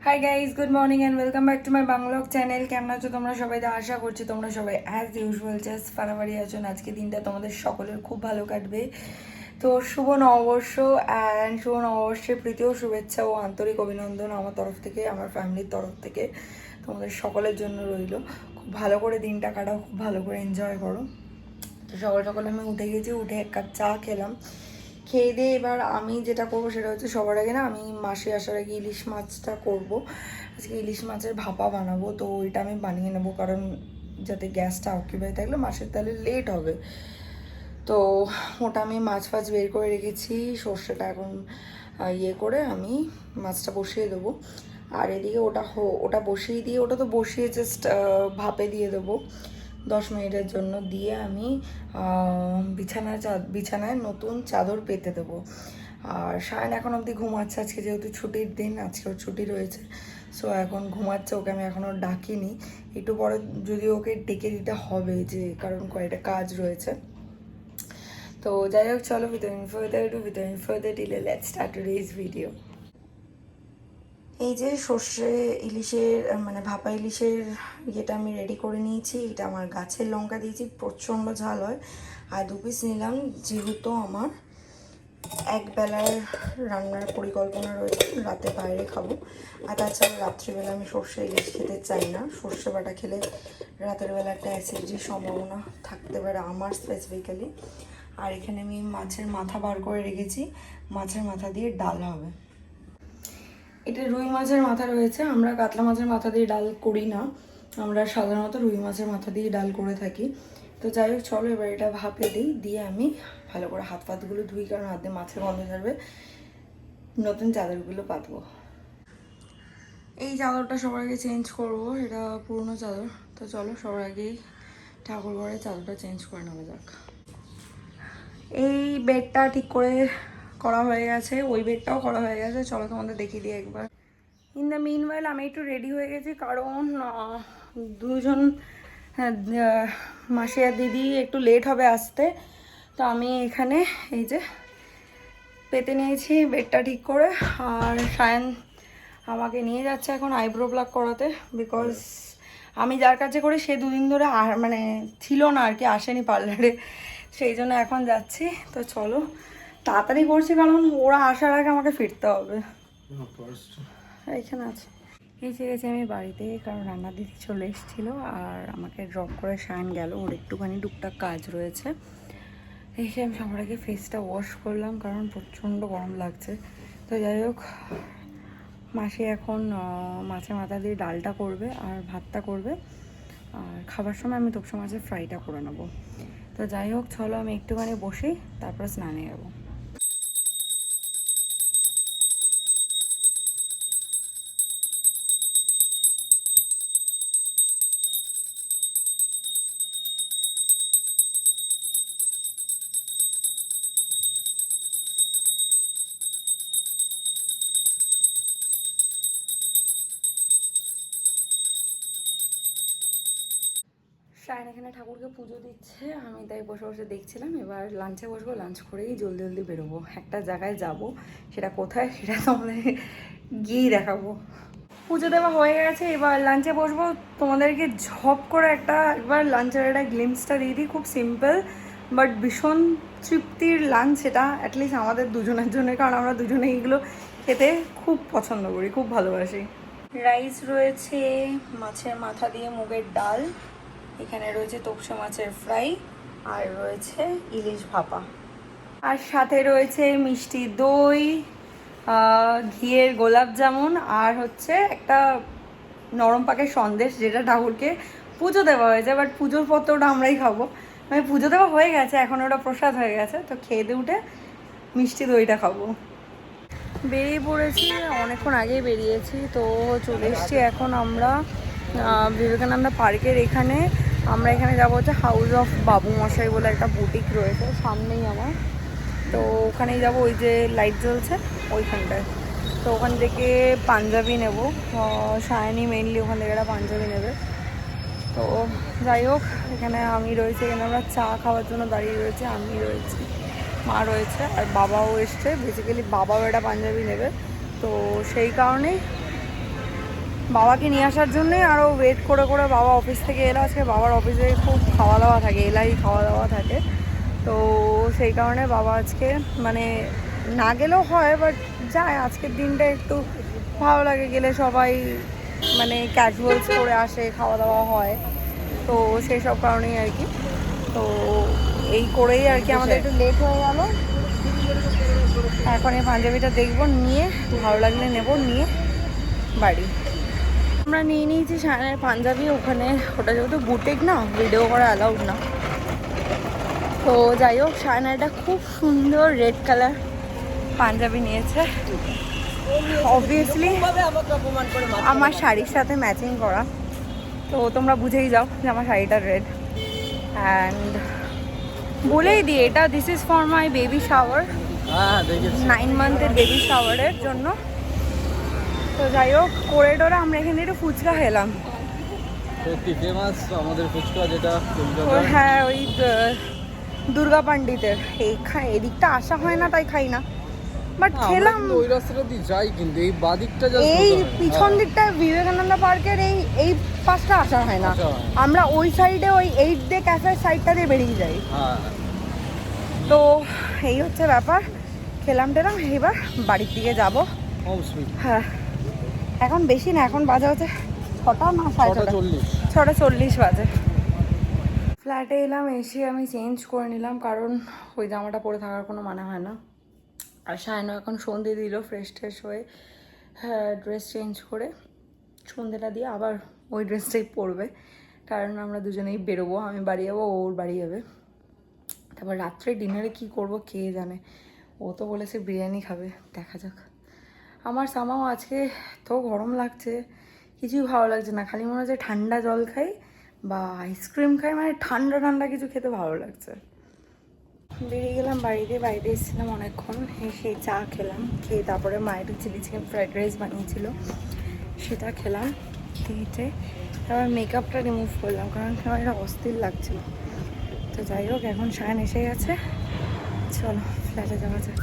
High guys, good morning and welcome back to my vlog channel. কেমন আছো তোমরা সবাই? আশা করছি তোমরা সবাই অ্যাজ ইউজুয়াল জাস্ট ফাড়াফাড়ি আছো। আজকে দিনটা তোমাদের সকলের খুব ভালো কাটবে। তো শুভ নববর্ষ অ্যান্ড শুভ নববর্ষের প্রীতি ও শুভেচ্ছা ও আন্তরিক অভিনন্দন আমার তরফ থেকে, আমার ফ্যামিলির তরফ থেকে তোমাদের সকলের জন্য রইল। খুব ভালো করে দিনটা কাটাও, খুব ভালো করে এনজয় করো। তো সকাল সকাল আমি উঠে গেছি, উঠে এক কাপ চা খেলাম। খেয়ে দিয়ে এবার আমি যেটা করবো সেটা হচ্ছে, সবার আগে না আমি মাসে আসার আগে ইলিশ মাছটা করব। আজকে ইলিশ মাছের ভাপা বানাবো, তো ওইটা আমি বানিয়ে নেবো, কারণ যাতে গ্যাসটা অকিউপাই থাকলে মাসের তাহলে লেট হবে। তো ওটা আমি মাছ ফাছ বের করে রেখেছি, সর্ষেটা এখন ইয়ে করে আমি মাছটা বসিয়ে দেবো। আর এদিকে ওটা বসিয়ে দিয়ে, ওটা তো বসিয়ে জাস্ট ভাপে দিয়ে দেবো 10 মিনিটের জন্য। দিয়ে আমি বিছানায় নতুন চাদর পেতে দেবো। আর সায়ন এখন অবধি ঘুমাচ্ছে, আজকে যেহেতু ছুটির দিন, আজকে ওর ছুটি রয়েছে, সো এখন ঘুমাচ্ছে। ওকে আমি এখনও ডাকিনি, একটু পরে যদি ওকে ডেকে দিতে হবে, যে কারণ কয়েকটা কাজ রয়েছে। তো যাই হোক, চলো without further delay, let's start today's video. এই যে সর্ষে ইলিশের মানে ভাপা ইলিশের ইয়েটা আমি রেডি করে নিয়েছি। এটা আমার গাছের লঙ্কা দিয়েছি, প্রচণ্ড ঝাল হয়। আর 2 পিস নিলাম, যেহেতু আমার এক বেলার রান্নার পরিকল্পনা রয়েছে, রাতে বাইরে খাবো। আর তাছাড়া রাত্রিবেলা আমি সর্ষে ইলিশ খেতে চাই না। সর্ষে বাটা খেলে রাতের বেলা একটা অ্যাসিডিটির সম্ভাবনা থাকতে পারে আমার স্পেসিফিক্যালি। আর এখানে আমি মাছের মাথা বার করে রেখেছি, মাছের মাথা দিয়ে ডাল হবে। এটা রুই মাছের মাথা রয়েছে, আমরা কাতলা মাছের মাথা দিয়ে ডাল করি না, আমরা সাধারণত রুই মাছের মাথা দিয়ে ডাল করে থাকি। তো যাই হোক, চলো এবার এটা ভাপে দিই, দিয়ে আমি ভালো করে হাত পাতগুলো ধুই, কারণ হাত দিয়ে মাছের গন্ধ ছাড়বে। নতুন চাদরগুলো পাতবো। এই চাদরটা সবার আগে চেঞ্জ করবো, এটা পুরনো চাদর। তো চলো সবার আগেই ঠাকুর ঘরে চাদরটা চেঞ্জ করে নেওয়া যাক। এই বেডটা ঠিক করা হয়ে গেছে, ওই বেডটাও করা হয়ে গেছে। চলো তোমাদের দেখিয়ে দিই একবার। ইন দ্য মিনওয়াইল আমি একটু রেডি হয়ে গেছি, কারণ দুজন মাসি আর দিদি একটু লেট হবে আসতে। তো আমি এখানে এই যে পেতে নিয়েছি বেডটা ঠিক করে। আর সায়ন আমাকে নিয়ে যাচ্ছে এখন আইব্রো প্লাক করাতে, বিকজ আমি যার কাছে করি সে দুদিন ধরে মানে ছিল না আর কি, আসেনি পার্লারে, সেই জন্য এখন যাচ্ছি। তো চলো তাড়াতাড়ি করছি, কারণ ওরা আসার আগে আমাকে ফিরতে হবে। এখানে আছে। এসে গেছি আমি বাড়িতে, কারণ রান্না দিদি চলে এসেছিলো আর আমাকে ড্রপ করে সায়ন গেল, ওর একটুখানি টুকটাক কাজ রয়েছে। এসে আমি সবার আগে ফেসটা ওয়াশ করলাম, কারণ প্রচণ্ড গরম লাগছে। তো যাই হোক, মাসি এখন মাছের মাথা দিয়ে ডালটা করবে আর ভাতটা করবে, আর খাবার সময় আমি তোপসে মাছের ফ্রাইটা করে নেবো। তো যাই হোক, চলো আমি একটুখানি বসি, তারপর স্নানে যাবো। সায়ন এখানে ঠাকুরকে পুজো দিচ্ছে, আমি তাই বসে বসে দেখছিলাম। এবার লাঞ্চে বসবো, লাঞ্চ করেই জলদি জলদি বেরোবো, একটা জায়গায় যাব, সেটা কোথায় সেটা তোমাদের গিয়েই দেখাবো। পুজো দেওয়া হয়ে গেছে, এবার লাঞ্চে বসবো। তোমাদেরকে ঝপ করে একবার লাঞ্চের একটা গ্লিমসটা দিয়ে দিই। খুব সিম্পল বাট ভীষণ তৃপ্তির লাঞ্চ এটা, অ্যাটলিস্ট আমাদের দুজনের জন্য, কারণ আমরা দুজনে এইগুলো খেতে খুব পছন্দ করি, খুব ভালোবাসি। রাইস রয়েছে, মাছের মাথা দিয়ে মুগের ডাল, এখানে রয়েছে তোপসে মাছের ফ্রাই, আর রয়েছে ইলিশ ভাপা, আর সাথে রয়েছে মিষ্টি দই, ঘিয়ের গোলাপ জামুন, আর হচ্ছে একটা নরম পাকের সন্দেশ, যেটা ঠাকুরকে পুজো দেওয়া হয়েছে, বাট পুজোর পর তো ওটা আমরাই খাবো। মানে পুজো দেওয়া হয়ে গেছে, এখন ওটা প্রসাদ হয়ে গেছে, তো খেয়ে দিয়ে উঠে মিষ্টি দইটা খাবো। বেরিয়ে পড়েছি, অনেকক্ষণ আগেই বেরিয়েছি। তো চলে এসেছি এখন আমরা বিবেকানন্দ পার্কের এখানে। আমরা এখানে যাবো হচ্ছে হাউস অফ বাবু মশাই বলে একটা বুটিক রয়েছে সামনেই আমার, তো ওখানেই যাবো। ওই যে লাইট জ্বলছে ওইখানটায়, তো ওখান থেকে পাঞ্জাবি নেব। সায়নি মেনলি ওখান থেকে একটা পাঞ্জাবি নেবে। তো যাই হোক, এখানে আমি রয়েছি, এখানে আমরা চা খাওয়ার জন্য দাঁড়িয়ে রয়েছে, আমি রয়েছি, মা রয়েছে, আর বাবাও এসছে। বেসিক্যালি বাবাও একটা পাঞ্জাবি নেবে, তো সেই কারণেই বাবাকে নিয়ে আসার জন্যই আরও ওয়েট করে করে বাবা অফিস থেকে এলো। আজকে বাবার অফিসে খুব খাওয়া দাওয়া থাকে, এলাই খাওয়া দাওয়া থাকে, তো সেই কারণে বাবা আজকে মানে না গেলেও হয়, বাট যায়। আজকের দিনটা একটু ভালো লাগে, গেলে সবাই মানে ক্যাজুয়ালস করে আসে, খাওয়া দাওয়া হয়, তো সেই সব কারণেই আর কি। তো এই করেই আর কি আমাদের একটু লেট হয়ে গেল। এখন এই পাঞ্জাবিটা দেখবো, নিয়ে ভালো লাগলে নেব, নিয়ে বাড়ি। আমরা নিয়ে নিয়েছি সায়নের পাঞ্জাবি। ওখানে ওটা যেহেতু বুটিক না, ভিডিও করা অ্যালাউড না, তো যাই হোক সায়নের একটা খুব সুন্দর রেড কালার পাঞ্জাবি নিয়েছে, অবভিয়াসলি আমার শাড়ির সাথে ম্যাচিং করা, তো তোমরা বুঝেই যাও যে আমার শাড়িটা রেড। অ্যান্ড বলেই দিই এটা this is for my baby shower, 9 মান্থের বেবি শাওয়ারের জন্য। তো যাই হোক করিডোরে আমরা এখানে একটু ফুচকা খেলাম, সত্যি ফেমাস আমাদের ফুচকা যেটা। হ্যাঁ ওই দুর্গা পণ্ডিতের। এদিকটা আসা হয় না তাই খাই না, বাট খেলাম। ওই রাস্তাটা দিয়ে যাই, কিন্তু এই বাদিকটা এই পিছন দিকটা বিবেকানন্দ পার্কের এই পাশটা আসা হয় না, আমরা ওই সাইডে ওই 8 ডে ক্যাফের সাইডটা দিয়ে বেরিয়ে যাই। তো এই হচ্ছে ব্যাপার, খেলাম টেলাম, এবার বাড়ির দিকে যাবো। হ্যাঁ এখন বেশি না, এখন বাজে হচ্ছে 6টা না 6:40 বাজে। ফ্ল্যাটে এলাম, এসে আমি চেঞ্জ করে নিলাম, কারণ ওই জামাটা পরে থাকার কোনো মানে হয় না। আর সায়নও এখন সন্ধে দিল, ফ্রেশ ট্রেশ হয়ে হ্যাঁ ড্রেস চেঞ্জ করে সন্ধেটা দিয়ে আবার ওই ড্রেসটাই পরবে, কারণ আমরা দুজনেই বেরোবো। আমি বাড়ি যাবো, ওর বাড়ি যাবে। তারপর রাত্রে ডিনারে কি করব কে জানে, ও তো বলেছে বিরিয়ানি খাবে, দেখা যাক। আমার সামাও আজকে তো গরম লাগছে, কিছুই ভালো লাগছে না, খালি মনে হচ্ছে ঠান্ডা জল খাই বা আইসক্রিম খাই, মানে ঠান্ডা ঠান্ডা কিছু খেতে ভালো লাগছে। বেরিয়ে গেলাম বাড়িতে এসেছিলাম অনেকক্ষণ, এসে চা খেলাম, খেয়ে তারপরে মায়ের চিলি চিকেন ফ্রাইড রাইস বানিয়েছিল, সেটা খেলাম। খেয়ে তারপর মেকআপটা রিমুভ করলাম, কারণ আমার এটা অস্থির লাগছিল। তো যাই হোক এখন সায়ন এসে গেছে, চলো ফ্ল্যাটে যাওয়া যাক।